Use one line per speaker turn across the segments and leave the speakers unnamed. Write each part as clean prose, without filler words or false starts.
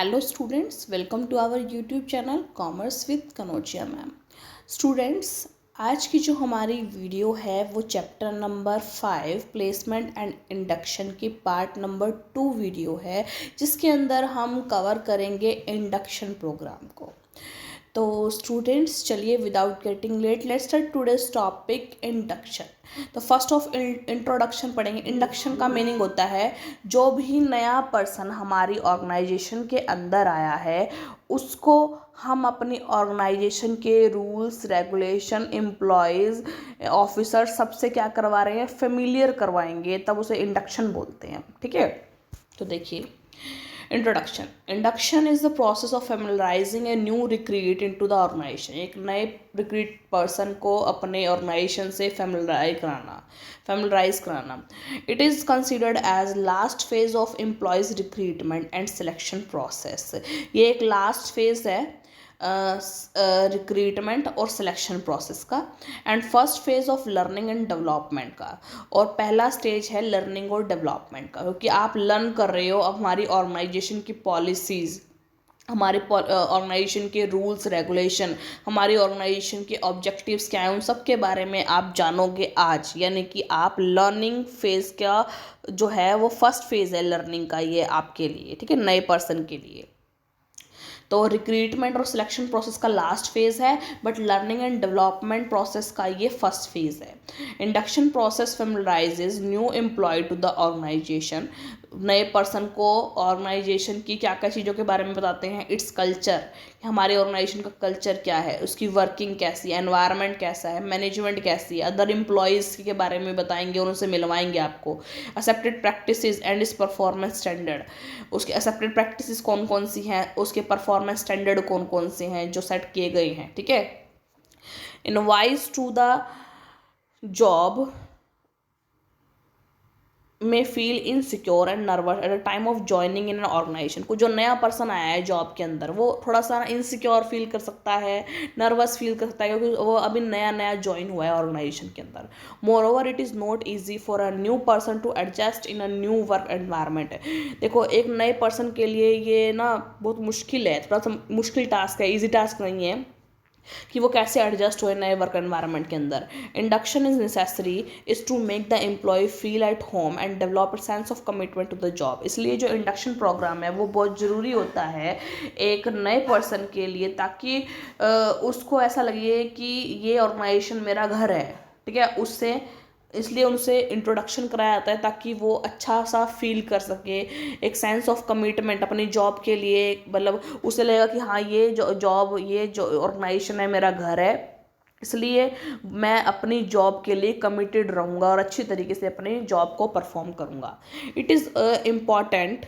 Hello students, welcome to our YouTube channel commerce with Kanojia ma'am. Students, आज की जो हमारी वीडियो है वो chapter number 5 placement and induction की पार्ट नंबर 2 वीडियो है, जिसके अंदर हम कवर करेंगे इंडक्शन प्रोग्राम को। तो स्टूडेंट्स, चलिए without getting let let's start today's topic induction. तो फर्स्ट ऑफ इंट्रोडक्शन पढ़ेंगे। इंडक्शन का मीनिंग होता है जो भी नया पर्सन हमारी ऑर्गेनाइजेशन के अंदर आया है उसको हम अपनी ऑर्गेनाइजेशन के रूल्स रेगुलेशन एम्प्लॉयज़ ऑफिसर सबसे क्या करवा रहे हैं, फेमिलियर करवाएंगे, तब उसे इंडक्शन बोलते हैं। ठीक है, तो देखिए introduction. Induction is the process of familiarising a new recruit into the organisation. एक नए रिक्रूट पर्सन को अपने ऑर्गेनाइजेशन से फेमिलराइज कराना। It is considered as last phase of employees recruitment and selection process. ये एक लास्ट फेज है recruitment और सिलेक्शन प्रोसेस का, and first phase of learning and development का। और पहला स्टेज है लर्निंग और डेवलपमेंट का, क्योंकि आप लर्न कर रहे हो अब हमारी ऑर्गेनाइजेशन की पॉलिसीज़, हमारे ऑर्गेनाइजेशन के रूल्स रेगुलेशन, हमारी ऑर्गेनाइजेशन के ऑब्जेक्टिव्स क्या हैं, उन सब के बारे में आप जानोगे आज। यानी कि आप लर्निंग फेज़ का जो है वो फर्स्ट फेज़ है लर्निंग का, ये आपके लिए, ठीक है, नए पर्सन के लिए। तो रिक्रूटमेंट और सिलेक्शन प्रोसेस का लास्ट फेज़ है, but learning and development process का ये फर्स्ट फेज़ है। Induction process familiarises new employee to the organisation. नए पर्सन को ऑर्गेनाइजेशन की क्या क्या चीज़ों के बारे में बताते हैं। इट्स कल्चर, हमारे ऑर्गेनाइजेशन का कल्चर क्या है, उसकी वर्किंग कैसी है, एनवायरनमेंट कैसा है, मैनेजमेंट कैसी है, अदर एम्प्लॉयज़ के बारे में बताएंगे, उनसे मिलवाएंगे आपको। एक्सेप्टेड प्रैक्टिसेस एंड इस परफॉर्मेंस स्टैंडर्ड, उसके एक्सेप्टेड प्रैक्टिसेस कौन कौन सी हैं, उसके परफॉर्मेंस स्टैंडर्ड कौन कौन से हैं जो सेट किए गए हैं। ठीक है, इनवाइस टू द जॉब में feel insecure and nervous at the time of joining in an organisation. को जो नया पर्सन आया है जॉब के अंदर वो थोड़ा सा इनसिक्योर फील कर सकता है, नर्वस फील कर सकता है, क्योंकि वो अभी नया नया ज्वाइन हुआ है ऑर्गेनाइजेशन के अंदर। Moreover it is not easy for a new person to adjust in a new work environment. देखो, एक नए पर्सन के लिए ये ना बहुत मुश्किल है, थोड़ा सा मुश्किल टास्क है, ईजी टास्क नहीं है कि वो कैसे एडजस्ट हुए नए वर्क एनवायरनमेंट के अंदर। Induction is necessary is to make the employee feel at home and develop a sense of commitment to the job. इसलिए जो इंडक्शन प्रोग्राम है वो बहुत ज़रूरी होता है एक नए पर्सन के लिए, ताकि उसको ऐसा लगे कि ये ऑर्गेनाइजेशन मेरा घर है। ठीक है, उससे इसलिए उनसे इंट्रोडक्शन कराया जाता है ताकि वो अच्छा सा फील कर सके, एक सेंस ऑफ कमिटमेंट अपनी जॉब के लिए, मतलब उसे लगेगा कि हाँ ये जो ऑर्गेनाइजेशन है मेरा घर है, इसलिए मैं अपनी जॉब के लिए कमिटेड रहूँगा और अच्छी तरीके से अपनी जॉब को परफॉर्म करूँगा। It is important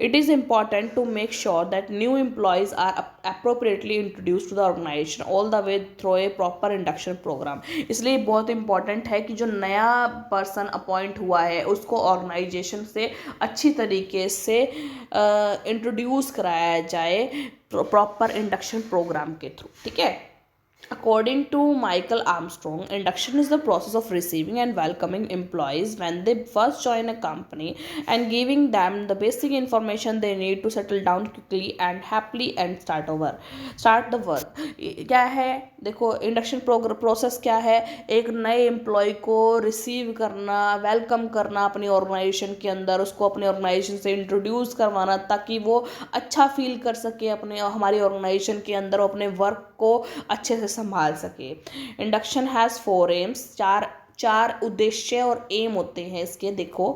It is important to make sure that new employees are appropriately introduced to the organization all the way through a proper induction program. इसलिए बहुत important है कि जो नया पर्सन अपॉइंट हुआ है उसको ऑर्गेनाइजेशन से अच्छी तरीके से इंट्रोड्यूस कराया जाए प्रॉपर इंडक्शन प्रोग्राम के थ्रू। ठीक है, According to Michael Armstrong, induction is the process of receiving and welcoming employees when they first join a company and giving them the basic information they need to settle down quickly and happily and start the work. क्या है, देखो induction process क्या है, एक नए employ को receive करना, welcome करना अपनी ऑर्गेनाइजेशन के अंदर, उसको अपने ऑर्गेनाइजेशन से इंट्रोड्यूस करवाना ताकि वो अच्छा फील कर सके अपने हमारी ऑर्गेनाइजेशन के अंदर, अपने वर्क को अच्छे से संभाल सके। इंडक्शन हैज़ 4 एम्स, चार उद्देश्य और एम होते हैं इसके। देखो,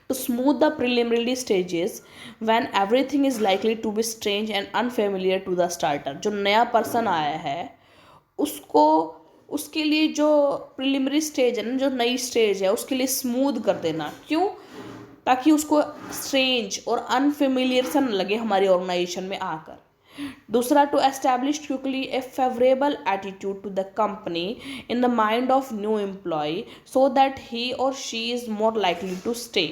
to smooth the preliminary stages when everything is likely to be strange and unfamiliar to the starter। जो नया पर्सन आया है उसको, उसके लिए जो प्रिलिमिनरी स्टेज है ना, जो नई स्टेज है, उसके लिए स्मूथ कर देना। क्यों? ताकि उसको स्ट्रेंज और अनफेमिलियर सा न लगे हमारी ऑर्गेनाइजेशन में आकर। दूसरा, to establish quickly a favourable attitude to the company in the mind of new employee so that he और she is more likely to stay.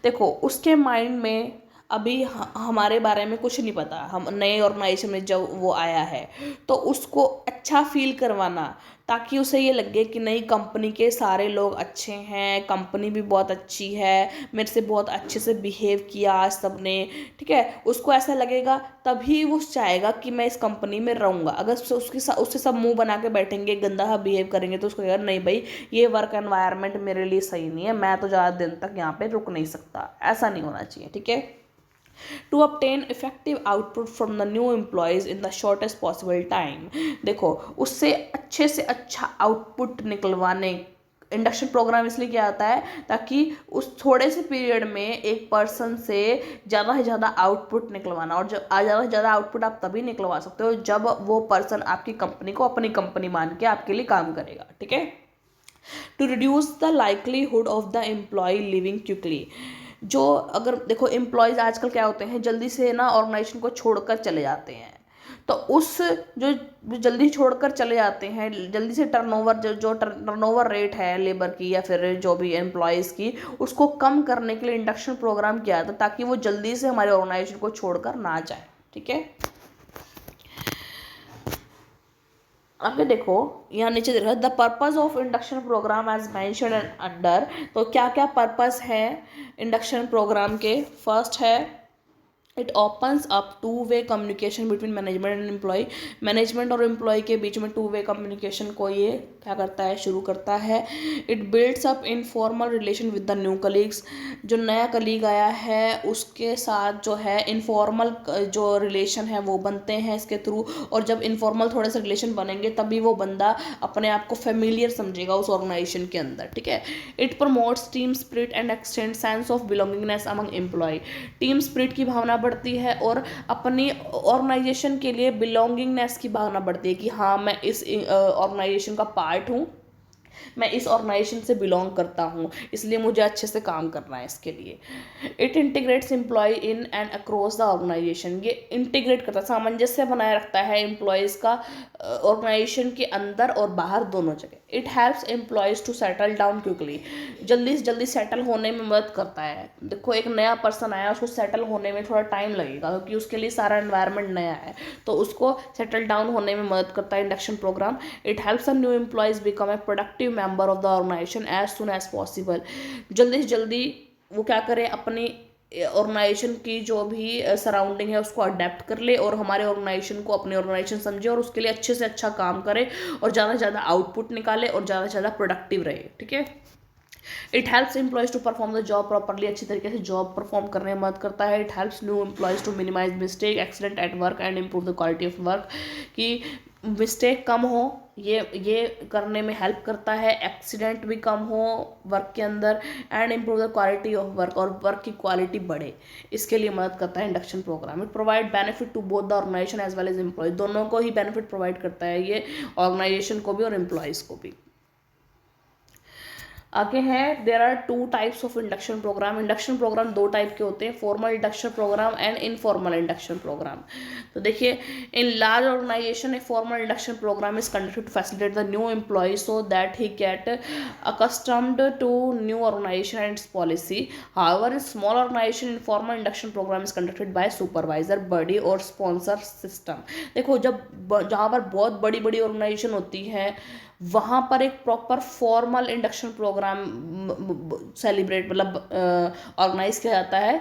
देखो, उसके माइंड में अभी हमारे बारे में कुछ नहीं पता, हम नए ऑर्गेनाइजेशन में जब वो आया है, तो उसको अच्छा फील करवाना, ताकि उसे ये लगे कि नई कंपनी के सारे लोग अच्छे हैं, कंपनी भी बहुत अच्छी है, मेरे से बहुत अच्छे से बिहेव किया आज सबने, ठीक है, उसको ऐसा लगेगा, तभी वो चाहेगा कि मैं इस कंपनी में रहूँगा। अगर उससे सब मुंह बना के बैठेंगे, गंदा बिहेव करेंगे, तो उसको कहेगा नहीं भाई, ये वर्क एनवायरनमेंट मेरे लिए सही नहीं है, मैं तो ज़्यादा दिन तक यहाँ पे रुक नहीं सकता। ऐसा नहीं होना चाहिए, ठीक है। To obtain effective output from the new employees in the shortest possible time, देखो उससे अच्छे से अच्छा आउटपुट निकलवाने, इंडक्शन प्रोग्राम इसलिए किया जाता है ताकि उस थोड़े से पीरियड में एक पर्सन से ज़्यादा आउटपुट निकलवाना, और जब ज़्यादा से ज़्यादा आउटपुट आप तभी निकलवा सकते हो जब वो पर्सन आपकी कंपनी को अपनी कंपनी मान के आपके लिए काम करेगा, ठीक है। To reduce the likelihood of the employee leaving quickly, जो अगर देखो एम्प्लॉयज़ आजकल क्या होते हैं, जल्दी से ना ऑर्गेनाइजेशन को छोड़कर चले जाते हैं, तो उस जो जल्दी छोड़कर चले जाते हैं, जल्दी से टर्नओवर जो टर्नओवर रेट है लेबर की या फिर जो भी एम्प्लॉयज़ की, उसको कम करने के लिए इंडक्शन प्रोग्राम किया था, ताकि वो जल्दी से हमारे ऑर्गेनाइजेशन को छोड़कर ना जाए, ठीक है। आगे देखो, यहाँ नीचे देखो the purpose of induction programme as mentioned under, तो क्या क्या पर्पज़ है इंडक्शन प्रोग्राम के। फर्स्ट है it opens up two way communication between management and employee, management और एम्प्लॉय के बीच में टू वे कम्युनिकेशन को ये क्या करता है, शुरू करता है। It builds up informal relation with the new colleagues, जो नया कलीग आया है उसके साथ जो है इनफॉर्मल जो रिलेशन है वो बनते हैं इसके थ्रू, और जब इनफॉर्मल थोड़े से रिलेशन बनेंगे तभी वो बंदा अपने आप को फेमिलियर समझेगा उस ऑर्गेनाइजेशन के अंदर, ठीक है। It promotes team spirit and extend sense of belongingness among employee, team spirit की भावना बढ़ती है और अपनी ऑर्गेनाइजेशन के लिए बिलोंगिंगनेस की भावना बढ़ती है कि हाँ मैं इस ऑर्गेनाइजेशन का पार्ट हूँ, मैं इस ऑर्गेनाइजेशन से बिलोंग करता हूँ, इसलिए मुझे अच्छे से काम करना है इसके लिए। It integrates employee in and across the organisation, ये इंटीग्रेट करता है, सामंजस्य बनाए रखता है एम्प्लॉयज़ का ऑर्गेनाइजेशन के अंदर और बाहर दोनों जगह। It helps employees to settle down quickly, जल्दी से जल्दी सेटल होने में मदद करता है। देखो एक नया पर्सन आया, उसको सेटल होने में थोड़ा टाइम लगेगा क्योंकि उसके लिए सारा एनवायरनमेंट नया है, तो उसको सेटल डाउन होने में मदद करता है induction programme. It helps the new employees become a productive member of the organisation as soon as possible, जल्दी से जल्दी वो क्या करे, अपनी ऑर्गेनाइजेशन की जो भी सराउंडिंग है उसको अडेप्ट कर ले और हमारे ऑर्गेनाइजेशन को अपनी ऑर्गेनाइजेशन समझे और उसके लिए अच्छे से अच्छा काम करे और ज़्यादा से ज़्यादा आउटपुट निकाले और ज़्यादा से ज़्यादा प्रोडक्टिव रहे, ठीक है। It helps employees to perform the job properly, अच्छी तरीके से जॉब परफॉर्म करने में मदद करता है। It helps new employees to minimise mistake accident at work and improve the quality of work, कि मिस्टेक कम हो, ये करने में हेल्प करता है, एक्सीडेंट भी कम हो वर्क के अंदर, and improve the quality of work, और वर्क की क्वालिटी बढ़े, इसके लिए मदद करता है induction programme. It provide benefit to both the organisation as well as employee, दोनों को ही बेनिफिट प्रोवाइड करता है ये, ऑर्गेनाइजेशन को भी और एम्प्लॉयज़ को भी। आगे है there are two types of induction programme, induction programme दो टाइप के होते हैं, formal induction programme and informal induction programme. तो देखिए in large organisation a formal induction programme is conducted to facilitate the new employee so that he get accustomed to new organization and its policy. However, in small organization, informal induction program is conducted by supervisor, buddy और sponsor system. देखो जब जहाँ पर बहुत बड़ी बड़ी organisation होती है वहाँ पर एक proper formal induction programme celebrate मतलब ऑर्गेनाइज किया जाता है,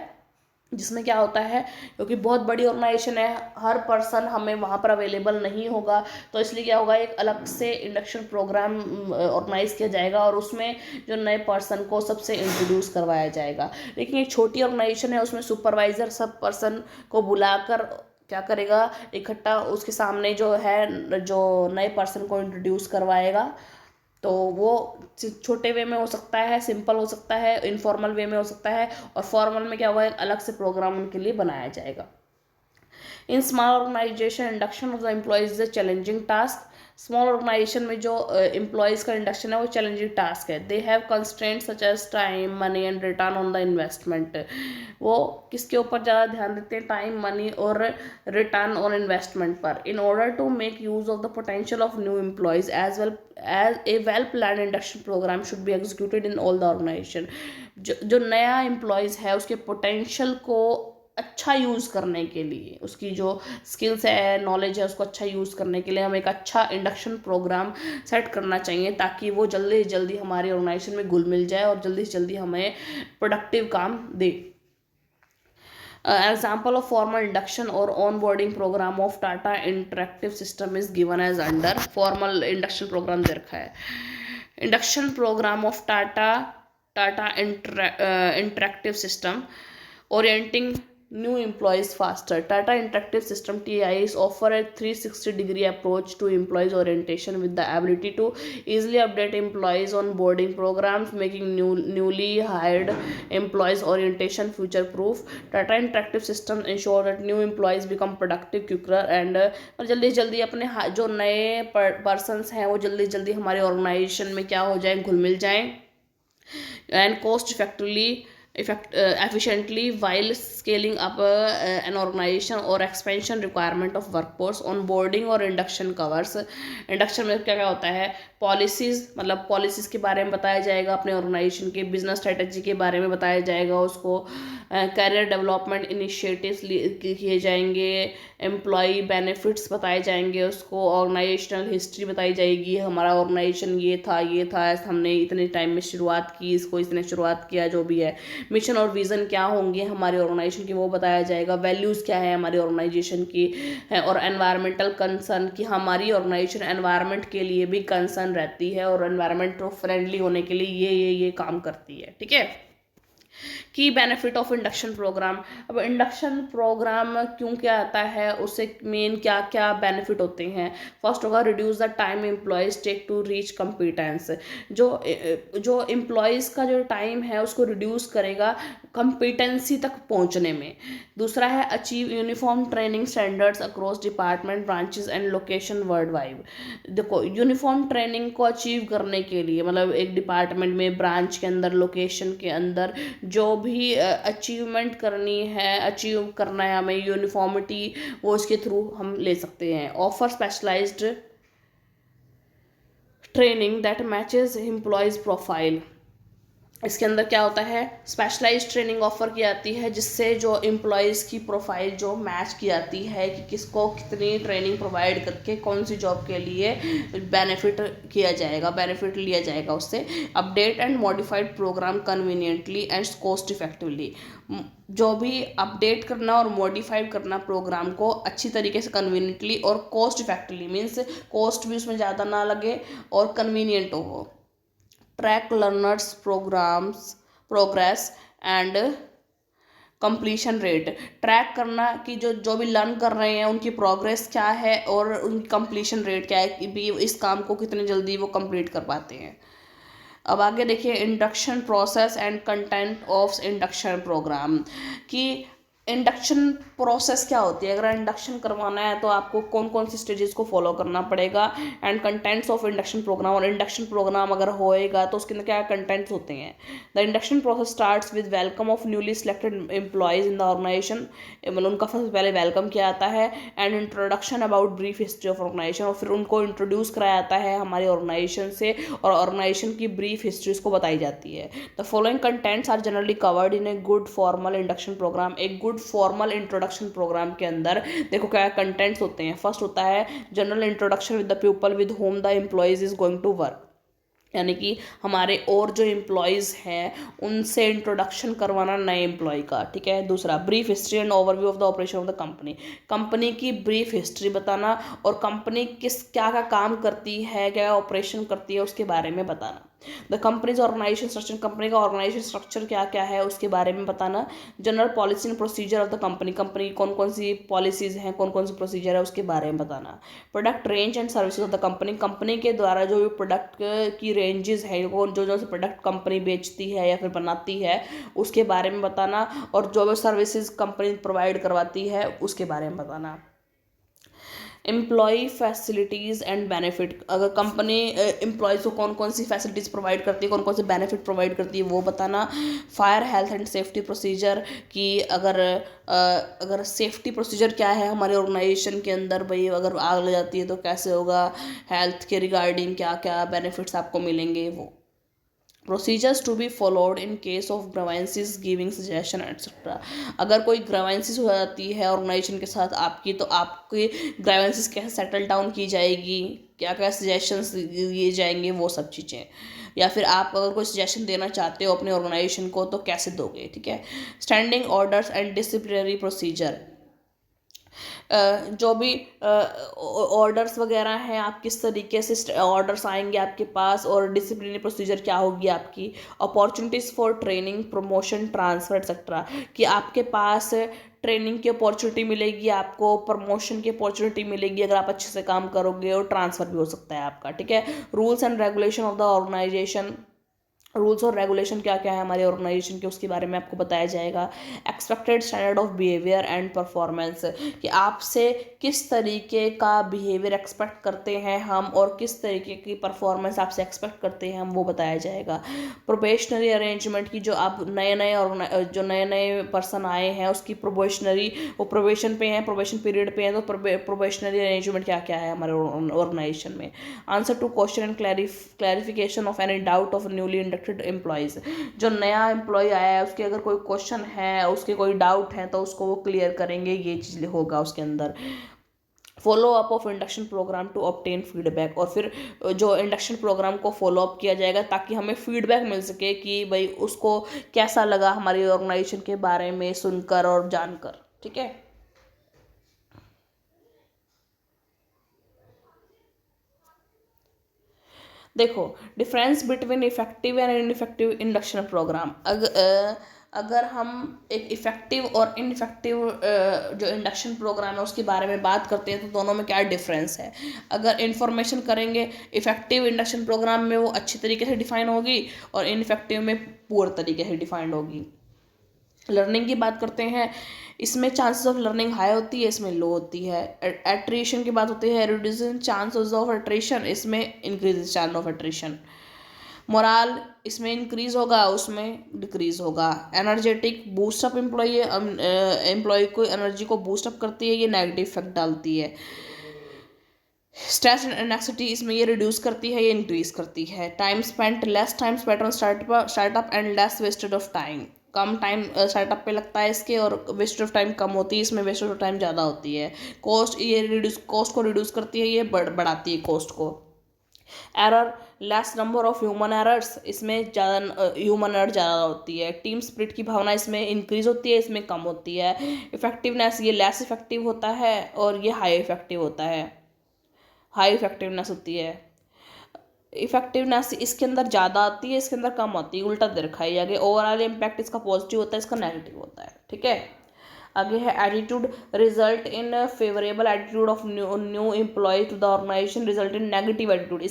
जिसमें क्या होता है क्योंकि बहुत बड़ी ऑर्गेनाइजेशन है, हर पर्सन हमें वहाँ पर अवेलेबल नहीं होगा, तो इसलिए क्या होगा एक अलग से इंडक्शन प्रोग्राम ऑर्गेनाइज किया जाएगा और उसमें जो नए पर्सन को सबसे इंट्रोड्यूस करवाया जाएगा। लेकिन एक छोटी ऑर्गेनाइजेशन है, उसमें सुपरवाइज़र सब पर्सन को बुलाकर क्या करेगा, इकट्ठा उसके सामने जो है जो नए पर्सन को इंट्रोड्यूस करवाएगा, तो वो छोटे वे में हो सकता है, सिंपल हो सकता है, इनफॉर्मल वे में हो सकता है, और फॉर्मल में क्या होगा एक अलग से प्रोग्राम उनके लिए बनाया जाएगा। In small organisation induction of the employees is a challenging task, small organisation में जो एम्प्लॉयज़ का इंडक्शन है वो चैलेंजिंग टास्क है। They have constraint such as time money and return on the investment, वो किसके ऊपर ज़्यादा ध्यान देते हैं, टाइम मनी और रिटर्न ऑन इन्वेस्टमेंट पर। In order to make use of the potential of new employees as well as a well plan induction programme should be executed in all the organisation, जो नया employees है उसके potential को अच्छा use करने के लिए, उसकी जो स्किल्स है, नॉलेज है, उसको अच्छा यूज़ करने के लिए हमें एक अच्छा इंडक्शन प्रोग्राम सेट करना चाहिए, ताकि वो जल्दी से जल्दी हमारी ऑर्गेनाइजेशन में घुल मिल जाए और जल्दी से जल्दी हमें प्रोडक्टिव काम दे। Example of formal induction or onboarding program of Tata Interactive System is given as under। formal induction program दे रखा है। induction program of Tata Interactive System orienting new employees faster। Tata Interactive System TIs offer a 360-degree approach to employees orientation with the ability to easily update employees on boarding programs, making newly hired employees orientation future proof। Tata Interactive Systems ensure that new employees become productive quicker and और जल्दी से जल्दी अपने जो नए persons हैं वो जल्दी जल्दी हमारे ऑर्गेनाइजेशन में क्या हो जाए, घुल मिल जाएं and cost efficiently while scaling up an organization or expansion requirement of workforce। onboarding और induction covers। induction में क्या क्या होता है, पॉलिसीज़, मतलब पॉलिसीज़ के बारे में बताया जाएगा, अपने ऑर्गेनाइजेशन के बिजनेस स्ट्रेटजी के बारे में बताया जाएगा उसको, कैरियर डेवलपमेंट इनिशिएटिव्स किए जाएंगे, एम्प्लॉई बेनिफिट्स बताए जाएंगे उसको, ऑर्गेनाइजेशनल हिस्ट्री बताई जाएगी, हमारा ऑर्गेनाइजेशन ये था हमने इतने टाइम में शुरुआत की, इसको इसने शुरुआत किया, जो भी है मिशन और विज़न क्या होंगे हमारे ऑर्गेनाइजेशन की वो बताया जाएगा, वैल्यूज़ क्या है हमारी ऑर्गेनाइजेशन की है, और एनवायरमेंटल कंसर्न कि हमारी ऑर्गेनाइजेशन एनवायरनमेंट के लिए भी कंसर्न रहती है और एनवायरनमेंट फ्रेंडली होने के लिए ये काम करती है। ठीक है। की बेनिफिट ऑफ इंडक्शन प्रोग्राम। अब इंडक्शन प्रोग्राम क्यों क्या आता है, उससे मेन क्या क्या बेनिफिट होते हैं। फर्स्ट होगा reduce the time employees take to reach competence. जो एम्प्लॉयज़ का जो टाइम है उसको रिड्यूस करेगा कम्पिटेंसी तक पहुंचने में। दूसरा है achieve uniform training standards across department branches and location world wide. देखो यूनिफॉर्म ट्रेनिंग को अचीव करने के लिए, मतलब एक डिपार्टमेंट में, ब्रांच के अंदर, लोकेशन के अंदर जो भी अचीवमेंट करनी है, अचीव करना है हमें यूनिफॉर्मिटी, वो इसके थ्रू हम ले सकते हैं। Offer specialised training that matches employees profile. इसके अंदर क्या होता है, स्पेशलाइज्ड ट्रेनिंग ऑफर की जाती है जिससे जो एम्प्लॉयज़ की प्रोफाइल जो मैच की जाती है कि किसको कितनी ट्रेनिंग प्रोवाइड करके कौन सी जॉब के लिए बेनिफिट किया जाएगा, बेनिफिट लिया जाएगा उससे। Update and modified programme conveniently and cost effectively. जो भी अपडेट करना और मॉडिफाइड करना प्रोग्राम को अच्छी तरीके से कन्वीनियंटली और कॉस्ट इफेक्टिवली, मीन्स कॉस्ट भी उसमें ज़्यादा ना लगे और कन्वीनियंट हो। Track learners progress and completion rate. Track करना कि जो भी लर्न कर रहे हैं उनकी प्रोग्रेस क्या है और उनकी कंप्लीशन रेट क्या है कि भी इस काम को कितनी जल्दी वो कंप्लीट कर पाते हैं। अब आगे देखिए induction process and content of induction programme कि इंडक्शन प्रोसेस क्या होती है। अगर इंडक्शन करवाना है तो आपको कौन कौन सी स्टेजेस को फॉलो करना पड़ेगा, and contents of induction programme. और इंडक्शन प्रोग्राम अगर होएगा तो उसके अंदर क्या कंटेंट्स होते हैं। The induction process starts with welcome of newly selected employees in the organisation. मतलब उनका सबसे पहले वेलकम किया जाता है, and introduction about brief history of organisation. और फिर उनको इंट्रोड्यूस कराया जाता है हमारी ऑर्गेनाइजेशन से और ऑर्गेनाइजेशन की ब्रीफ हिस्ट्री उसको बताई जाती है। The following contents are generally covered in a good formal induction programme. एक गुड फॉर्मल इंट्रोडक्शन प्रोग्राम के अंदर देखो क्या कंटेंट्स होते हैं। फर्स्ट होता है general introduction with the people with whom the employees is going to work, यानी कि हमारे और जो एम्प्लॉयज़ हैं उनसे इंट्रोडक्शन करवाना नए एम्प्लॉय का। ठीक है। दूसरा brief history and overview of the operation of the company. Company की ब्रीफ हिस्ट्री बताना और कंपनी क्या क्या काम करती है, क्या ऑपरेशन करती है, उसके बारे में बताना। The company's organisation structure. Company का ऑर्गेनाइजेशन स्ट्रक्चर क्या क्या है उसके बारे में बताना। General policy and procedure of the company. Company कौन कौन सी पॉलिसीज़ हैं, कौन कौन सी प्रोसीजर है, उसके बारे में बताना। Product range and services of the company. Company के द्वारा जो भी प्रोडक्ट की रेंजेस है, वो जो प्रोडक्ट कंपनी बेचती है या फिर बनाती है उसके बारे में बताना। और जो भी सर्विसेज कंपनी प्रोवाइड करवाती है उसके बारे में बताना। Employee facilities and benefit. अगर कंपनी एम्प्लॉयज़ को कौन कौन सी फैसिलिटीज़ प्रोवाइड करती है, कौन कौन से बेनिफिट प्रोवाइड करती है वो बताना। Fire health and safety procedure कि अगर सेफ्टी प्रोसीजर क्या है हमारे ऑर्गेनाइजेशन के अंदर, भाई अगर आग लग जाती है तो कैसे होगा, हेल्थ के रिगार्डिंग क्या क्या बेनिफिट्स आपको मिलेंगे वो। Procedures to be followed in case of grievances giving suggestion etcetera. अगर कोई ग्रीवेंसेस हो जाती है ऑर्गेनाइजेशन के साथ आपकी, तो आपकी ग्रीवेंसेस कैसे सेटल डाउन की जाएगी, क्या क्या सजेशंस दिए जाएंगे, वो सब चीज़ें। या फिर आप अगर कोई सजेशन देना चाहते हो अपने ऑर्गेनाइजेशन को तो कैसे दोगे, ठीक है। Standing orders and disciplinary procedure, जो भी ऑर्डर्स वगैरह हैं, आप किस तरीके से ऑर्डर्स आएंगे आपके पास, और डिसिप्लिनरी प्रोसीजर क्या होगी आपकी। Opportunities for training, promotion, transfer etcetera, कि आपके पास ट्रेनिंग की अपॉर्चुनिटी मिलेगी, आपको प्रमोशन की अपॉर्चुनिटी मिलेगी अगर आप अच्छे से काम करोगे, और ट्रांसफ़र भी हो सकता है आपका, ठीक है। Rules and regulation of the organisation, rules और रेगुलेशन क्या क्या है हमारे ऑर्गेनाइजेशन के, उसके बारे में आपको बताया जाएगा। Expected standard of behaviour and performance, कि आपसे किस तरीके का बिहेवियर एक्सपेक्ट करते हैं हम, और किस तरीके की परफॉर्मेंस आपसे एक्सपेक्ट करते हैं हम, वो बताया जाएगा। प्रोबेशनरी अरेंजमेंट की, जो आप जो नए नए पर्सन आए हैं उसकी प्रोबेशनरी, वो प्रोबेशन पे हैं, प्रोबेशन पीरियड पे हैं, तो प्रोबेशनरी अरेंजमेंट क्या क्या है हमारे ऑर्गेनाइजेशन में। Answer to question and clarification of any doubt of newly inducted employees, जो नया एम्प्लॉय आया है उसके अगर कोई क्वेश्चन है, उसके कोई डाउट है, तो उसको वो क्लियर करेंगे, ये चीज़ होगा उसके अंदर। Follow up of induction programme to obtain feedback, और फिर जो इंडक्शन प्रोग्राम को फॉलो अप किया जाएगा ताकि हमें फीडबैक मिल सके कि भाई उसको कैसा लगा हमारी ऑर्गेनाइजेशन के बारे में सुनकर और जानकर, ठीक है। देखो, difference between effective and ineffective induction programme. अगर हम एक इफ़ेक्टिव और इनफेक्टिव जो इंडक्शन प्रोग्राम है उसके बारे में बात करते हैं, तो दोनों में क्या डिफरेंस है। अगर इन्फॉर्मेशन करेंगे, इफ़ेक्टिव इंडक्शन प्रोग्राम में वो अच्छी तरीके से डिफाइन होगी, और इनफेक्टिव में पुअर तरीके से डिफाइंड होगी। लर्निंग की बात करते हैं, इसमें चांसेस ऑफ लर्निंग हाई होती है, इसमें लो होती है। एट्रीशन की बात होती है, रिड्यूसिंग चांसेस ऑफ एट्रीशन, इसमें increase chance of attrition. Morale, इसमें इंक्रीज होगा, उसमें डिक्रीज होगा। एनर्जेटिक, बूस्टअप एम्प्लॉय को एनर्जी को बूस्टअप करती है, ये नेगेटिव इफेक्ट डालती है। स्ट्रेस एंड एनेक्सिटी, इसमें ये रिड्यूस करती है, ये इंक्रीज करती है। Time spent, less time spent on startup and less wasted of time, कम टाइम स्टार्टअप पे लगता है इसके, और वेस्टेड ऑफ टाइम कम होती है, इसमें वेस्टेड ऑफ टाइम ज़्यादा होती है। कॉस्ट, ये कॉस्ट को रिड्यूस करती है, ये बढ़ाती है कॉस्ट को। Error, less number of human errors, इसमें ज़्यादा ह्यूमन एरर ज़्यादा होती है। टीम स्पिरिट की भावना इसमें इंक्रीज होती है, इसमें कम होती है। इफेक्टिवनेस, ये लेस इफेक्टिव होता है, और ये हाई इफेक्टिव होता है, हाई इफेक्टिवनेस होती है। इफेक्टिवनेस इसके अंदर ज़्यादा आती है, इसके अंदर कम आती है, उल्टा दे रखा है आगे। ओवरऑल इम्पैक्ट इसका पॉजिटिव होता है, इसका नेगेटिव होता है, ठीक है। आगे है attitude, result in favourable attitude of new employee to the organisation, result in negative attitude,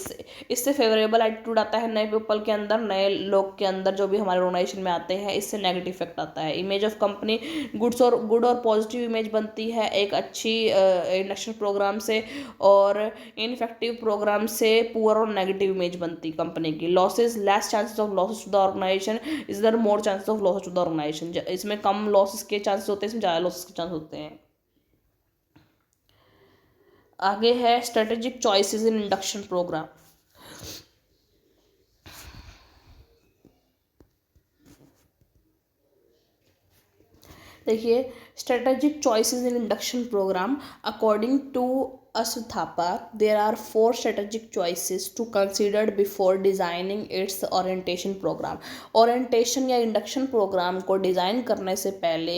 इससे फेवरेबल एटीट्यूड आता है नए पीपल के अंदर, नए लोग के अंदर जो भी हमारे ऑर्गेनाइजेशन में आते हैं, इससे नेगेटिव इफेक्ट आता है। इमेज ऑफ कंपनी, गुड और पॉजिटिव इमेज बनती है एक अच्छी इंडक्शन प्रोग्राम से, और इनफेक्टिव प्रोग्राम से पुअर और नेगेटिव इमेज बनती कंपनी की। Losses, less chances of losses to the organisation, is there more chances of losses to the organisation, इसमें कम लॉसेस के चांसेस होते हैं, इसमें ज़्यादा लॉसेस के चांस होते हैं। आगे है strategic choices in induction programme. देखिए, strategic choices in induction programme, according to Aswathapa, there are 4 strategic choices to consider before designing its orientation program. Orientation या इंडक्शन प्रोग्राम को डिज़ाइन करने से पहले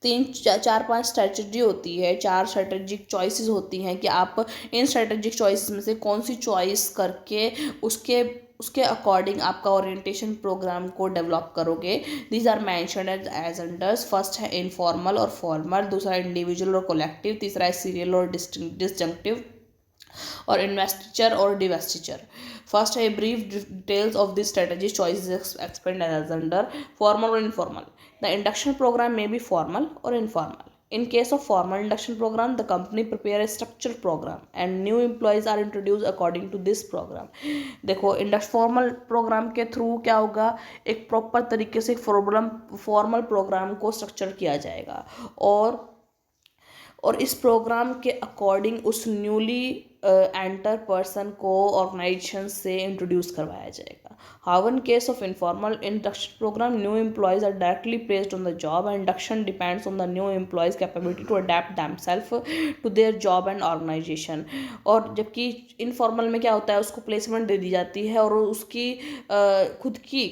3-4-5 स्ट्रेटजी होती है, 4 स्ट्रेटेजिक चॉइसेस होती हैं, कि आप इन स्ट्रेटेजिक चॉइसेस में से कौन सी चॉइस करके उसके उसके अकॉर्डिंग आपका ओरिएंटेशन प्रोग्राम को डेवलप करोगे। These are mentioned as under. First है इनफॉर्मल और फॉर्मल, दूसरा इंडिविजुअल और कलेक्टिव, तीसरा है सीरियल और डिसजंक्टिव, और इन्वेस्टिचर और डिवेस्टिचर। फर्स्ट है brief details of this strategy choices explained as under. Formal और इनफॉर्मल, द इंडक्शन प्रोग्राम में बी फॉर्मल और informal. In case of formal induction program, the company prepare a structured program and new employees are introduced according to this program. देखो, formal programme के through क्या होगा, एक proper तरीके से formal programme को स्ट्रक्चर किया जाएगा, और इस प्रोग्राम के अकॉर्डिंग उस न्यूली एंटर पर्सन को ऑर्गेनाइजेशन से इंट्रोड्यूस करवाया जाएगा। However, in case of informal induction program, new employees are directly placed on the job, and induction depends on the new employees' capability to adapt themselves to their job and organization. और जबकि informal में क्या होता है, उसको placement दे दी जाती है और उसकी खुद की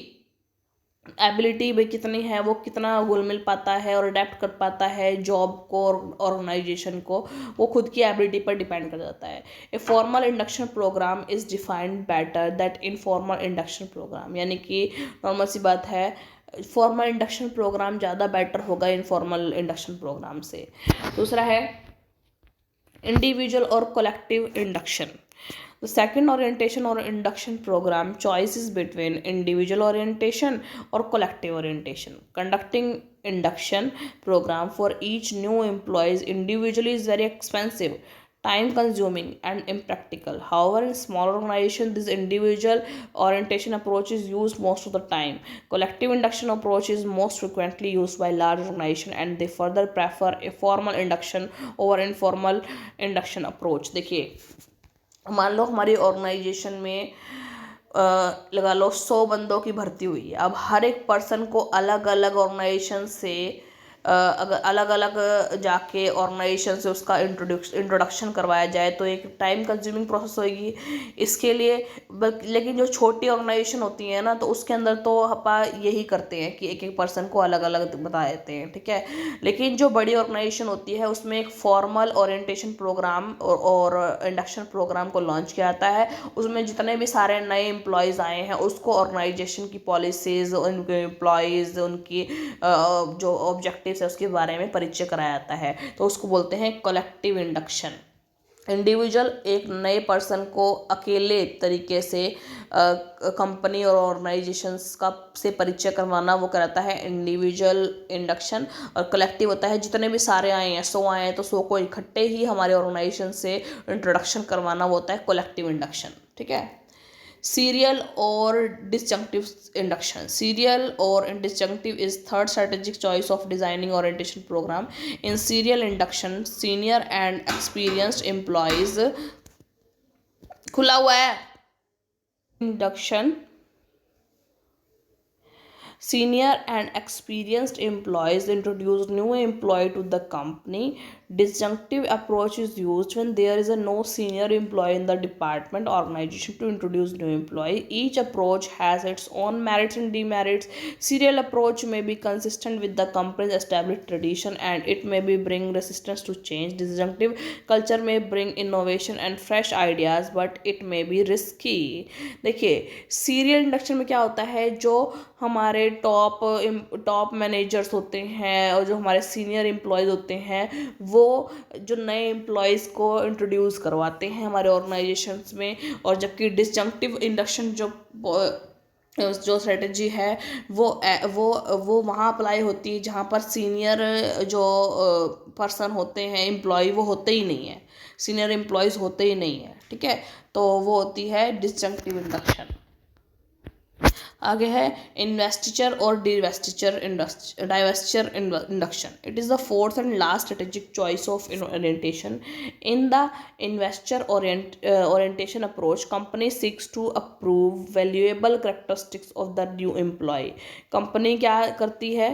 एबिलिटी भाई कितनी है, वो कितना घुल मिल पाता है और अडेप्ट कर पाता है जॉब को और ऑर्गेनाइजेशन को, वो खुद की एबिलिटी पर डिपेंड कर जाता है. A formal induction programme is defined better that informal induction programme. यानी कि नॉर्मल सी बात है, फॉर्मल इंडक्शन प्रोग्राम ज़्यादा बेटर होगा इनफॉर्मल इंडक्शन प्रोग्राम से. दूसरा है इंडिविजुअल और collective induction. The second orientation or induction program choices between individual orientation or collective orientation. Conducting induction program for each new employees individually is very expensive, time consuming and impractical. However, in small organizations, this individual orientation approach is used most of the time. Collective induction approach is most frequently used by large organizations, and they further prefer a formal induction over informal induction approach. देखिए, मान लो हमारी organisation में लगा लो 100 बंदों की भर्ती हुई है. अब हर एक पर्सन को अलग अलग ऑर्गेनाइजेशन से अगर अलग अलग जाके ऑर्गेनाइजेशन से उसका इंट्रोडक्शन करवाया जाए तो एक टाइम कंज्यूमिंग प्रोसेस होगी इसके लिए. लेकिन जो छोटी ऑर्गेनाइजेशन होती है ना, तो उसके अंदर तो अपन यही करते हैं कि एक एक पर्सन को अलग अलग बता देते हैं, ठीक है. लेकिन जो बड़ी ऑर्गेनाइजेशन होती है उसमें एक फॉर्मल ओरिएंटेशन प्रोग्राम और इंडक्शन प्रोग्राम को लॉन्च किया जाता है. उसमें जितने भी सारे नए एम्प्लॉयज़ आए हैं उसको ऑर्गेनाइजेशन की पॉलिसीज़, उनके एम्प्लॉयज़, उनकी जो ऑब्जेक्टिव है उसके बारे में परिचय कराया जाता है. तो उसको बोलते हैं कलेक्टिव इंडक्शन. इंडिविजुअल एक नए पर्सन को अकेले तरीके से कंपनी और ऑर्गेनाइजेशंस का से परिचय करवाना, वो कराता है इंडिविजुअल इंडक्शन. और कलेक्टिव होता है जितने भी सारे आए हैं, 100 आए हैं तो 100 को इकट्ठे ही हमारे ऑर्गेनाइजेशन से इंट्रोडक्शन करवाना, वो होता है कलेक्टिव इंडक्शन, ठीक है. Serial or disjunctive induction. Serial or disjunctive is third strategic choice of designing orientation program. In serial induction, senior and experienced employees खुला हुआ है induction. Senior and experienced employees introduce new employee to the company. Disjunctive approach is used when there is no senior employee in the department organization to introduce new employee. Each approach has its own merits and demerits. Serial approach may be consistent with the company's established tradition and it may be bring resistance to change. Disjunctive culture may bring innovation and fresh ideas but it may be risky. देखिए, serial induction में क्या होता है, जो हमारे top managers होते हैं और जो हमारे सीनियर एम्प्लॉयज़ होते हैं, वो जो नए एम्प्लॉयज़ को इंट्रोड्यूस करवाते हैं हमारे ऑर्गेनाइजेशंस में. और जबकि डिसजंक्टिव इंडक्शन जो स्ट्रेटजी है वो वहाँ अप्लाई होती है जहाँ पर सीनियर जो पर्सन होते हैं, एम्प्लॉय, वो होते ही नहीं है, सीनियर एम्प्लॉयज़ होते ही नहीं है, ठीक है. तो वो होती है डिसजंक्टिव इंडक्शन. आगे है इन्वेस्टिचर और divestiture divestiture induction. It is the fourth and last strategic choice of orientation. In the investor orientation approach, company seeks to approve valuable characteristics of the new employee. Company क्या करती है,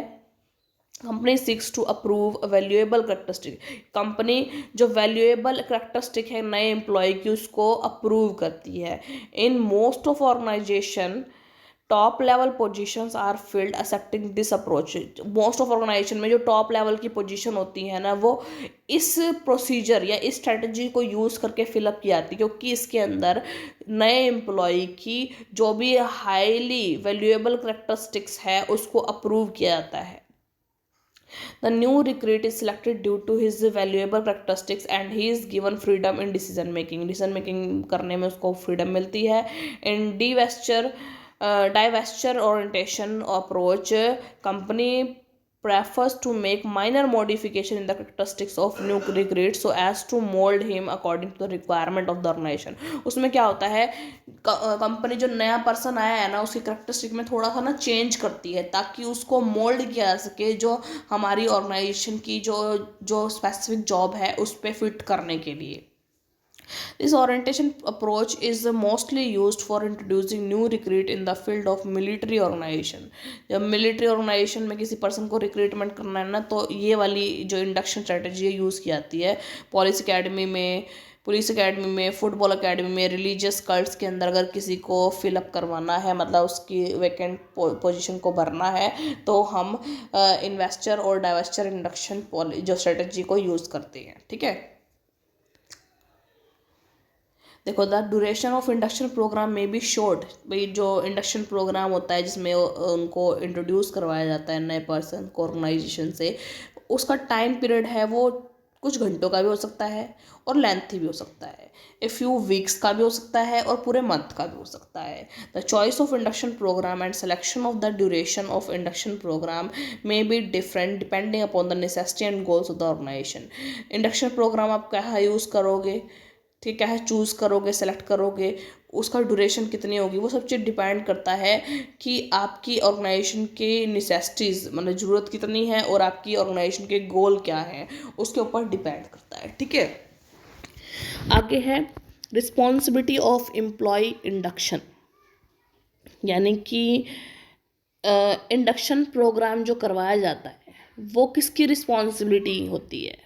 company seeks to approve valuable characteristic. Company जो valuable characteristic है नए employee की, उसको approve करती है. In most of organisation top level positions are filled excepting this approach. Most of organisation में जो टॉप लेवल की पोजीशन होती है ना, वो इस प्रोसीजर या इस स्ट्रेटजी को यूज़ करके फिलअप की जाती है, क्योंकि इसके अंदर नए एम्प्लॉय की जो भी हाईली वैल्यूएबल करेक्टरिस्टिक्स है उसको अप्रूव किया जाता है. The new recruit is selected due to his valuable characteristics and he is given freedom in decision making. Decision making करने में उसको freedom मिलती है. In divestiture orientation approach, company prefers to make minor modification in the characteristics of new recruit so as to mold him according to the requirement of the organization. उसमें क्या होता है, company जो नया पर्सन आया है ना, उसकी करेक्टरिस्टिक में थोड़ा सा ना चेंज करती है ताकि उसको मोल्ड किया जा सके जो हमारी ऑर्गेनाइजेशन की जो स्पेसिफिक जॉब है उस पर फिट करने के लिए. This orientation approach is mostly used for introducing new recruit in the field of military organization. जब मिलिट्री ऑर्गेनाइजेशन में किसी पर्सन को रिक्रूटमेंट करना है ना, तो ये वाली जो इंडक्शन स्ट्रेटजी है यूज़ की जाती है। पुलिस एकेडमी में, फुटबॉल एकेडमी में, रिलीजियस कल्ट्स के अंदर अगर किसी को फिलअप करवाना है, मतलब उसकी वैकेंट पोजीशन को भरना है, तो हम इन्वेस्टर और डाइवेस्टर इंडक्शन जो स्ट्रेटजी को यूज़ करते हैं। ठीक है, देखो the duration of induction programme में बी शॉर्ट। भाई जो इंडक्शन प्रोग्राम होता है जिसमें उनको इंट्रोड्यूस करवाया जाता है नए पर्सन को ऑर्गेनाइजेशन से, उसका टाइम पीरियड है वो कुछ घंटों का भी हो सकता है और लेंथी भी हो सकता है, ए फ्यू वीक्स का भी हो सकता है और पूरे मंथ का भी हो सकता है। The choice of induction programme and selection of the duration of induction program may be different depending upon the necessity and goals of the organisation. Induction program आप क्या यूज़ करोगे, ठीक है, चूज़ करोगे, सेलेक्ट करोगे, उसका ड्यूरेशन कितनी होगी, वो सब चीज़ डिपेंड करता है कि आपकी ऑर्गेनाइजेशन के नेसेसिटीज़ मतलब ज़रूरत कितनी है और आपकी ऑर्गेनाइजेशन के गोल क्या है, उसके ऊपर डिपेंड करता है। ठीक है, आगे है रिस्पॉन्सिबिलिटी ऑफ एम्प्लॉय इंडक्शन, यानी कि इंडक्शन प्रोग्राम जो करवाया जाता है वो किसकी रिस्पॉन्सिबिलिटी होती है।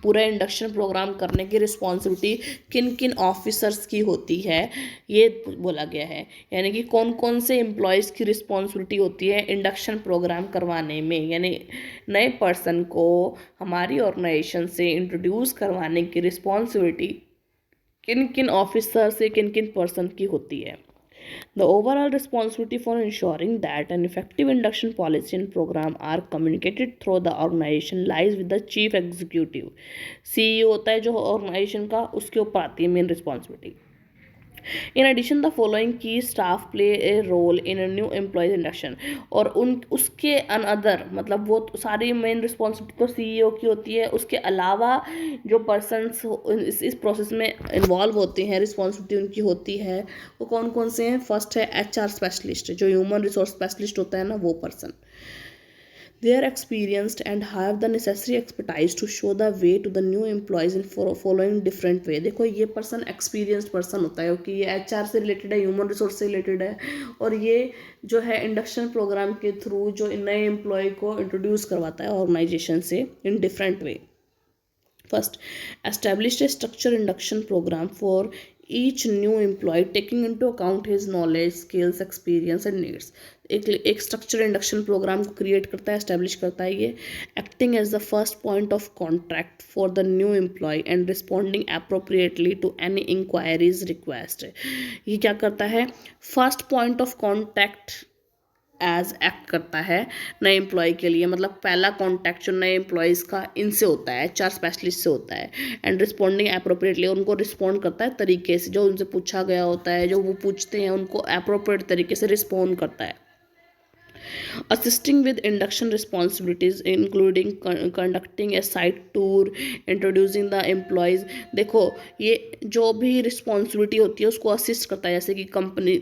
पूरा इंडक्शन प्रोग्राम करने की रिस्पॉन्सिबिलिटी किन किन ऑफिसर्स की होती है, ये बोला गया है। यानी कि कौन कौन से एम्प्लॉयज़ की रिस्पॉन्सिबिलिटी होती है इंडक्शन प्रोग्राम करवाने में, यानी नए पर्सन को हमारी ऑर्गेनाइजेशन से इंट्रोड्यूस करवाने की रिस्पॉन्सिबिलिटी किन किन ऑफिसर से, किन किन पर्सन की होती है। The overall responsibility for ensuring that an effective induction policy and program are communicated through the organization lies with the chief executive। CEO होता है जो ऑर्गेनाइजेशन का, उसके ऊपर आती है main responsibility. In addition the following key staff play a role in a new employee's induction, और उसके अनअदर मतलब वो सारी मेन रिस्पॉन्सिबिलिटी तो CEO की होती है, उसके अलावा जो पर्सनस इस प्रोसेस में इन्वॉल्व होते हैं रिस्पॉन्सिबिलिटी उनकी होती है, वो कौन कौन से हैं। फर्स्ट है HR स्पेशलिस्ट, जो ह्यूमन रिसोर्स स्पेशलिस्ट होता है ना, वो person. They are experienced and have the necessary expertise to show the way to the new employees in following different way। देखो ये पर्सन एक्सपीरियंस्ड पर्सन होता है क्योंकि ये HR से रिलेटेड है, ह्यूमन रिसोर्स से रिलेटेड है, और ये जो है इंडक्शन प्रोग्राम के थ्रू जो नए एम्प्लॉय को इंट्रोड्यूस करवाता है ऑर्गेनाइजेशन से in different way. First, establish a structured induction program for each new employee taking into account his knowledge, skills, experience and needs। एक स्ट्रक्चर इंडक्शन प्रोग्राम को create करता है, एस्टेब्लिश करता है ये, acting as the first point of contact for the new employee and responding appropriately to any inquiries request. ये क्या करता है, first point of contact as act करता है नए एम्प्लॉय के लिए, मतलब पहला कॉन्टैक्ट जो नए एम्प्लॉयज़ का इनसे होता है, HR स्पेशलिस्ट से होता है, एंड रिस्पॉन्डिंग अप्रोप्रिएटली, उनको रिस्पॉन्ड करता है तरीके से, जो उनसे पूछा गया होता है, जो वो पूछते हैं उनको अप्रोप्रिएट तरीके से रिस्पॉन्ड करता है। assisting with induction responsibilities including conducting a site tour, introducing the employees। देखो ये जो भी रिस्पॉन्सिबिलिटी होती है उसको असिस्ट करता है, जैसे कि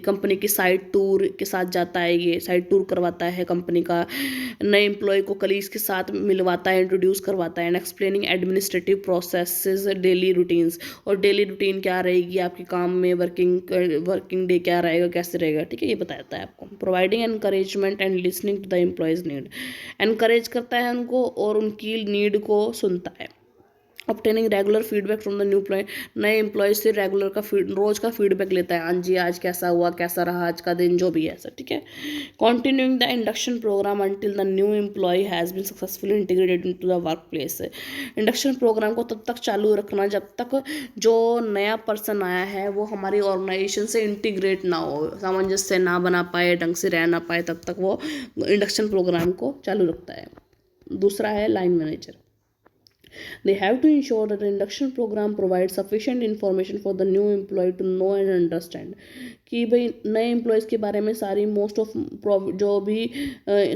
कंपनी की साइट टूर के साथ जाता है, ये साइट टूर करवाता है कंपनी का, नए एम्प्लॉय को कलीग्स के साथ मिलवाता है, इंट्रोड्यूस करवाता है, and explaining administrative processes, daily routines, और डेली रूटीन क्या रहेगी आपके काम में, वर्किंग डे क्या रहेगा, कैसे रहेगा, ठीक है, ये बताता है आपको। Providing encouragement and listening to the employees need, encourage करता है उनको और उनकी नीड को सुनता है। Obtaining regular feedback from the new employee, नए एम्प्लॉय से रेगुलर का रोज का फीडबैक लेता है, हाँ जी आज कैसा हुआ, कैसा रहा आज का दिन, जो भी है सर, ठीक है। Continuing the induction program until the new employee has been successfully integrated into the work place. Induction programme को तब तक चालू रखना जब तक जो नया पर्सन आया है वो हमारी ऑर्गेनाइजेशन से इंटीग्रेट ना हो, सामंजस्य ना बना पाए, ढंग से रह ना पाए, तब तक वो इंडक्शन प्रोग्राम को चालू रखता है। दूसरा है line manager. They have to ensure that the induction program provides sufficient information for the new employee to know and understand। कि भाई नए एम्प्लॉयज़ के बारे में सारी मोस्ट ऑफ जो भी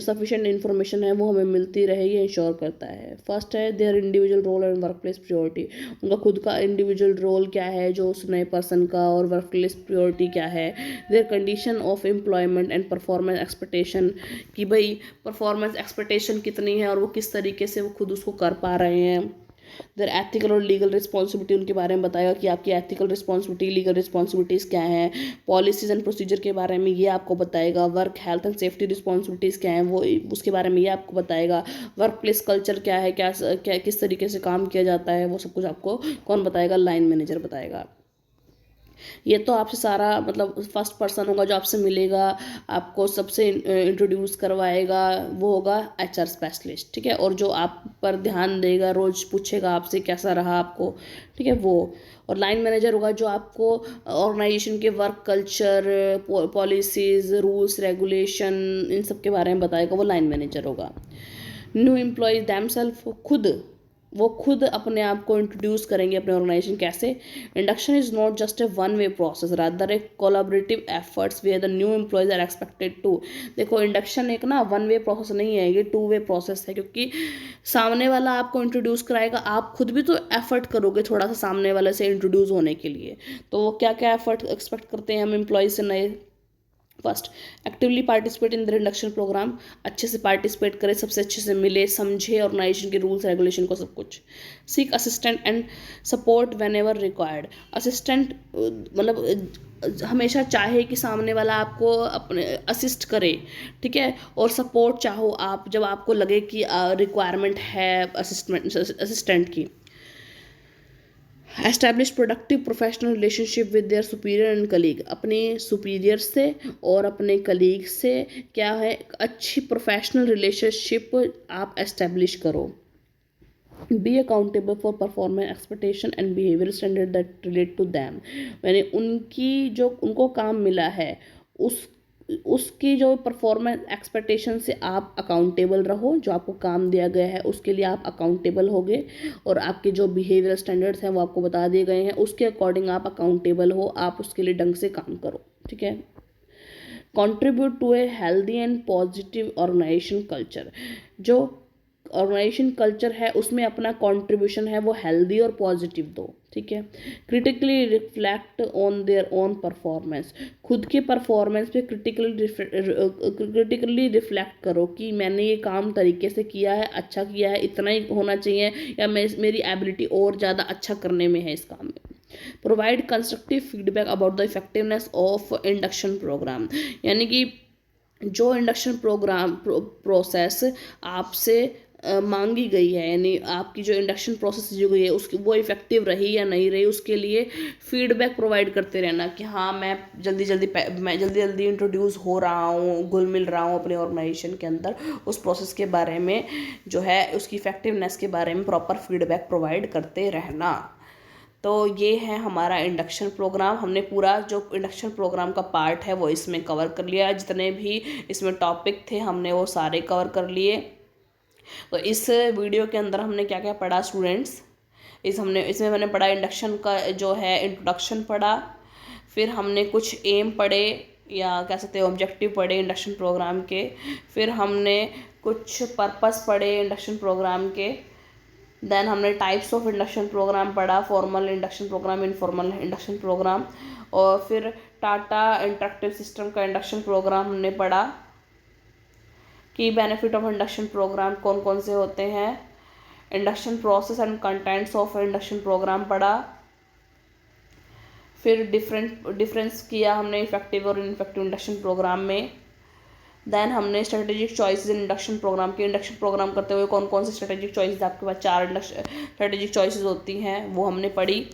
सफिशेंट इन्फॉर्मेशन है वो हमें मिलती रहे, ये इंश्योर करता है। फर्स्ट है their individual role and work place priority, उनका खुद का इंडिविजुअल रोल क्या है जो उस नए पर्सन का, और वर्क प्लेस प्रियोरिटी क्या है। There condition of employment and performance expectation, कि भाई परफॉर्मेंस एक्सपेक्टेशन कितनी है और वो किस तरीके से वो खुद उसको कर पा रहे हैं। देयर एथिकल और लीगल रिस्पॉन्सिबिलिटी, उनके बारे में बताएगा कि आपकी एथिकल रिस्पॉन्सिबिलिटी, लीगल रिस्पॉन्सिबिलिटीज़ क्या हैं। पॉलिसीज़ एंड प्रोसीजर के बारे में ये आपको बताएगा। Work health and safety responsibilities क्या हैं वो उसके बारे में ये आपको बताएगा। वर्क प्लेस कल्चर क्या है, क्या किस तरीके से काम किया जाता है, वो सब कुछ आपको कौन बताएगा, लाइन मैनेजर बताएगा। ये तो आपसे सारा मतलब फर्स्ट पर्सन होगा जो आपसे मिलेगा, आपको सबसे इंट्रोड्यूस करवाएगा, वो होगा एचआर स्पेशलिस्ट, ठीक है। और जो आप पर ध्यान देगा, रोज़ पूछेगा आपसे कैसा रहा आपको, ठीक है, वो। और लाइन मैनेजर होगा जो आपको ऑर्गेनाइजेशन के work culture, policies, rules regulation, इन सब के बारे में बताएगा, वो लाइन मैनेजर होगा। न्यू एम्प्लॉयज़ दैमसेल्फ, वो खुद अपने आप को इंट्रोड्यूस करेंगे अपने ऑर्गेनाइजेशन। कैसे? Induction is not just a one way process, rather a collaborative efforts where the new employees are expected to. देखो, इंडक्शन एक ना वन वे प्रोसेस नहीं है, ये टू वे प्रोसेस है, क्योंकि सामने वाला आपको इंट्रोड्यूस कराएगा, आप खुद भी तो एफर्ट करोगे थोड़ा सा सामने वाले से इंट्रोड्यूस होने के लिए। तो क्या क्या एफर्ट एक्सपेक्ट करते हैं हम एम्प्लॉयज से नए? First, actively participate in the induction program, अच्छे से पार्टिसिपेट करे, सबसे अच्छे से मिले, समझे ऑर्गेनाइजेशन के रूल्स रेगुलेशन को, सब कुछ। Seek assistant and support when ever required, assistant मतलब हमेशा चाहे कि सामने वाला आपको अपने असिस्ट करे, ठीक है, और सपोर्ट चाहो आप जब आपको लगे कि रिक्वायरमेंट है असिस्टेंट की। Establish productive professional relationship with their superior and colleague, अपने सुपीरियर से और अपने कलीग से क्या है, अच्छी प्रोफेशनल रिलेशनशिप आप एस्टैब्लिश करो। Be accountable for performance expectation and behaviour standard that relate to them, यानी उनको काम मिला है उसकी जो परफॉर्मेंस एक्सपेक्टेशन से आप अकाउंटेबल रहो, जो आपको काम दिया गया है उसके लिए आप अकाउंटेबल होगे, और आपके जो बिहेवियर स्टैंडर्ड्स हैं वो आपको बता दिए गए हैं, उसके अकॉर्डिंग आप अकाउंटेबल हो, आप उसके लिए ढंग से काम करो, ठीक है। Contribute to a healthy and positive organisation culture, जो ऑर्गेनाइजेशन कल्चर है उसमें अपना कंट्रीब्यूशन है वो हेल्दी और पॉजिटिव दो, ठीक है। Critically reflect on their own performance, खुद के परफॉर्मेंस पे क्रिटिकली रिफ्लेक्ट करो कि मैंने ये काम तरीके से किया है, अच्छा किया है, इतना ही होना चाहिए, या मेरी एबिलिटी और ज़्यादा अच्छा करने में है इस काम में। Provide constructive feedback about the effectiveness of induction programme, यानी कि जो इंडक्शन प्रोग्राम प्रोसेस आपसे मांगी गई है, यानी आपकी जो इंडक्शन प्रोसेस जो गई है उसकी वो इफेक्टिव रही या नहीं रही, उसके लिए फीडबैक प्रोवाइड करते रहना कि हाँ मैं जल्दी इंट्रोड्यूस हो रहा हूँ, घुल मिल रहा हूँ अपने ऑर्गेनाइजेशन के अंदर, उस प्रोसेस के बारे में जो है उसकी इफेक्टिवनेस के बारे में प्रॉपर फीडबैक प्रोवाइड करते रहना। तो ये है हमारा इंडक्शन प्रोग्राम, हमने पूरा जो इंडक्शन प्रोग्राम का पार्ट है वो इसमें कवर कर लिया, जितने भी इसमें टॉपिक थे हमने वो सारे कवर कर लिए। तो इस वीडियो के अंदर हमने क्या क्या पढ़ा स्टूडेंट्स, इसमें मैंने पढ़ा इंडक्शन का जो है इंट्रोडक्शन पढ़ा, फिर हमने कुछ एम पढ़े या कह सकते हैं ऑब्जेक्टिव पढ़े इंडक्शन प्रोग्राम के, फिर हमने कुछ पर्पस पढ़े इंडक्शन प्रोग्राम के, देन हमने टाइप्स ऑफ इंडक्शन प्रोग्राम पढ़ा, formal induction program, informal induction programme, और फिर टाटा इंटरेक्टिव सिस्टम का इंडक्शन प्रोग्राम हमने पढ़ा कि बेनिफिट ऑफ इंडक्शन प्रोग्राम कौन कौन से होते हैं, induction process and contents of induction program पढ़ा, फिर डिफरेंस किया हमने इफेक्टिव और इनफेक्टिव इंडक्शन प्रोग्राम में। देन हमने strategic choices in induction program की, इंडक्शन प्रोग्राम करते हुए कौन कौन से स्ट्रेटेजिक चॉइसेस आपके पास 4 स्ट्रेटेजिक चॉइसेस होती हैं वो हमने पढ़ी।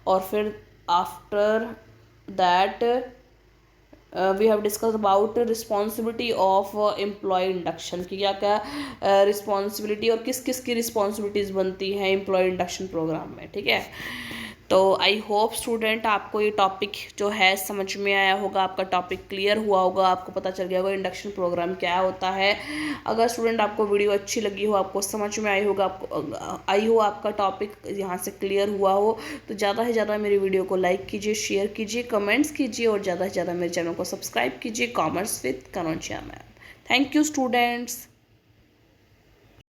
और फिर after that we have discuss about responsibility of employee induction की, क्या क्या रिस्पॉन्सिबिलिटी और किस किस की रिस्पॉन्सिबिलिटीज़ बनती हैं एम्प्लॉय इंडक्शन प्रोग्राम में, ठीक है। तो आई होप स्टूडेंट आपको ये टॉपिक जो है समझ में आया होगा, आपका टॉपिक क्लियर हुआ होगा, आपको पता चल गया होगा इंडक्शन प्रोग्राम क्या होता है। अगर स्टूडेंट आपको वीडियो अच्छी लगी हो, आपको समझ में आई होगा, आपका टॉपिक यहाँ से क्लियर हुआ हो, तो ज़्यादा से ज़्यादा मेरी वीडियो को लाइक कीजिए, शेयर कीजिए, कमेंट्स कीजिए, और ज़्यादा से ज़्यादा मेरे चैनल को सब्सक्राइब कीजिए, commerce with Kanaujia ma'am. Thank you students.